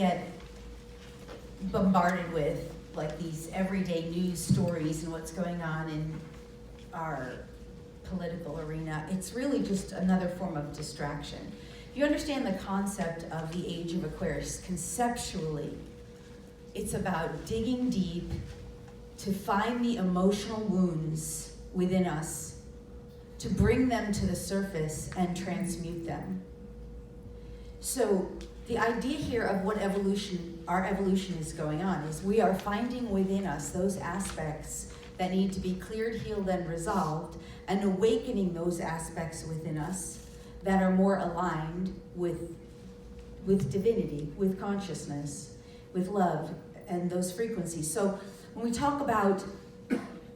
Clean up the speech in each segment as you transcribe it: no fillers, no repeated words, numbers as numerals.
get bombarded with like these everyday news stories and what's going on in our political arena, it's really just another form of distraction. If you understand the concept of the age of Aquarius conceptually, it's about digging deep to find the emotional wounds within us, to bring them to the surface and transmute them. So the idea here of what our evolution is going on is we are finding within us those aspects that need to be cleared, healed, and resolved, and awakening those aspects within us that are more aligned with divinity, with consciousness, with love, and those frequencies. So when we talk about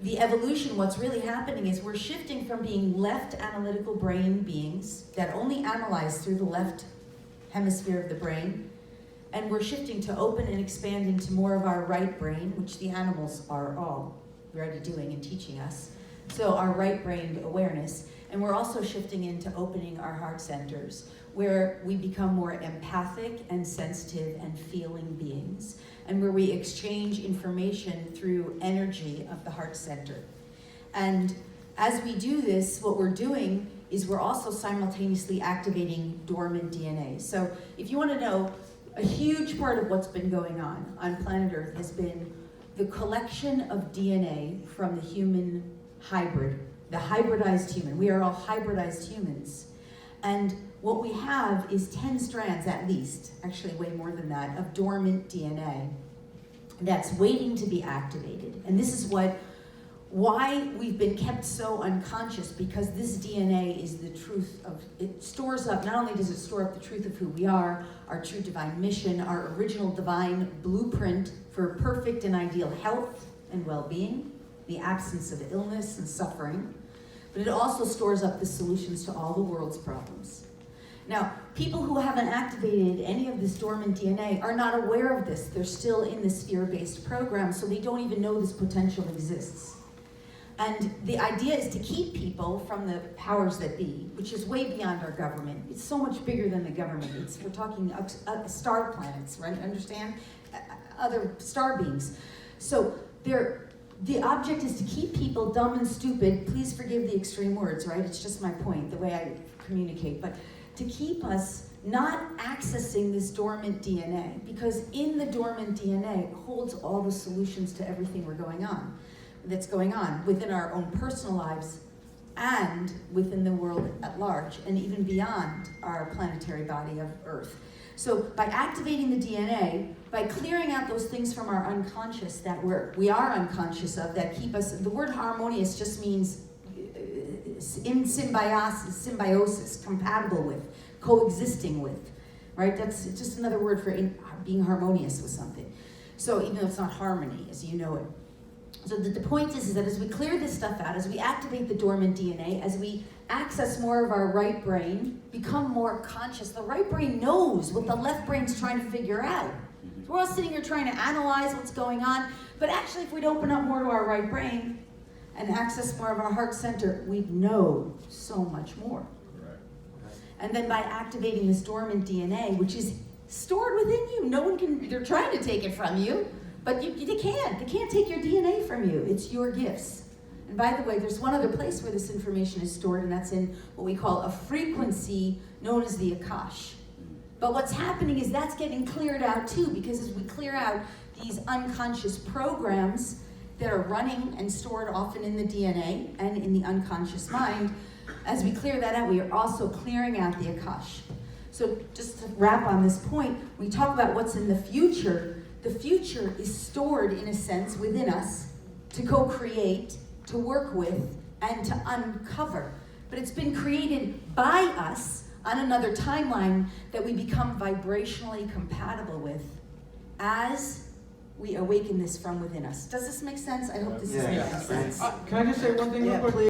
the evolution, what's really happening is we're shifting from being left analytical brain beings that only analyze through the left hemisphere of the brain, and we're shifting to open and expand into more of our right brain, which the animals are already doing and teaching us. So our right-brained awareness. And we're also shifting into opening our heart centers, where we become more empathic and sensitive and feeling beings, and where we exchange information through energy of the heart center. And as we do this, what we're doing is we're also simultaneously activating dormant DNA. So if you want to know, a huge part of what's been going on planet Earth has been the collection of DNA from the human hybrid, the hybridized human. We are all hybridized humans. And what we have is 10 strands at least, actually way more than that, of dormant DNA that's waiting to be activated. And this is why we've been kept so unconscious, because this DNA is the truth of, it stores up, not only does it store up the truth of who we are, our true divine mission, our original divine blueprint for perfect and ideal health and well-being, the absence of illness and suffering, but it also stores up the solutions to all the world's problems. Now, people who haven't activated any of this dormant DNA are not aware of this. They're still in the sphere-based program, so they don't even know this potential exists. And the idea is to keep people from the powers that be, which is way beyond our government. It's so much bigger than the government. We're talking star planets, right? Understand? Other star beings. So the object is to keep people dumb and stupid. Please forgive the extreme words, right? It's just my point, the way I communicate. But to keep us not accessing this dormant DNA, because in the dormant DNA holds all the solutions to everything that's going on within our own personal lives and within the world at large, and even beyond our planetary body of Earth. So by activating the DNA, by clearing out those things from our unconscious that we are unconscious of, that keep us, the word harmonious just means in symbiosis, compatible with, coexisting with, right? That's just another word for being harmonious with something. So even though it's not harmony as you know it. So the point is that as we clear this stuff out, as we activate the dormant DNA, as we access more of our right brain, become more conscious, the right brain knows what the left brain's trying to figure out. So we're all sitting here trying to analyze what's going on, but actually if we'd open up more to our right brain and access more of our heart center, we'd know so much more. Correct. And then by activating this dormant DNA, which is stored within you, no one can, they're trying to take it from you, but they can't take your DNA from you. It's your gifts. And by the way, there's one other place where this information is stored, and that's in what we call a frequency known as the Akash. But what's happening is that's getting cleared out too, because as we clear out these unconscious programs that are running and stored often in the DNA and in the unconscious mind, as we clear that out, we are also clearing out the Akash. So just to wrap on this point, we talk about what's in the future. The future is stored, in a sense, within us to co-create, to work with, and to uncover. But it's been created by us on another timeline that we become vibrationally compatible with as we awaken this from within us. Does this make sense? I hope this is making sense. Can I just say one thing real quickly?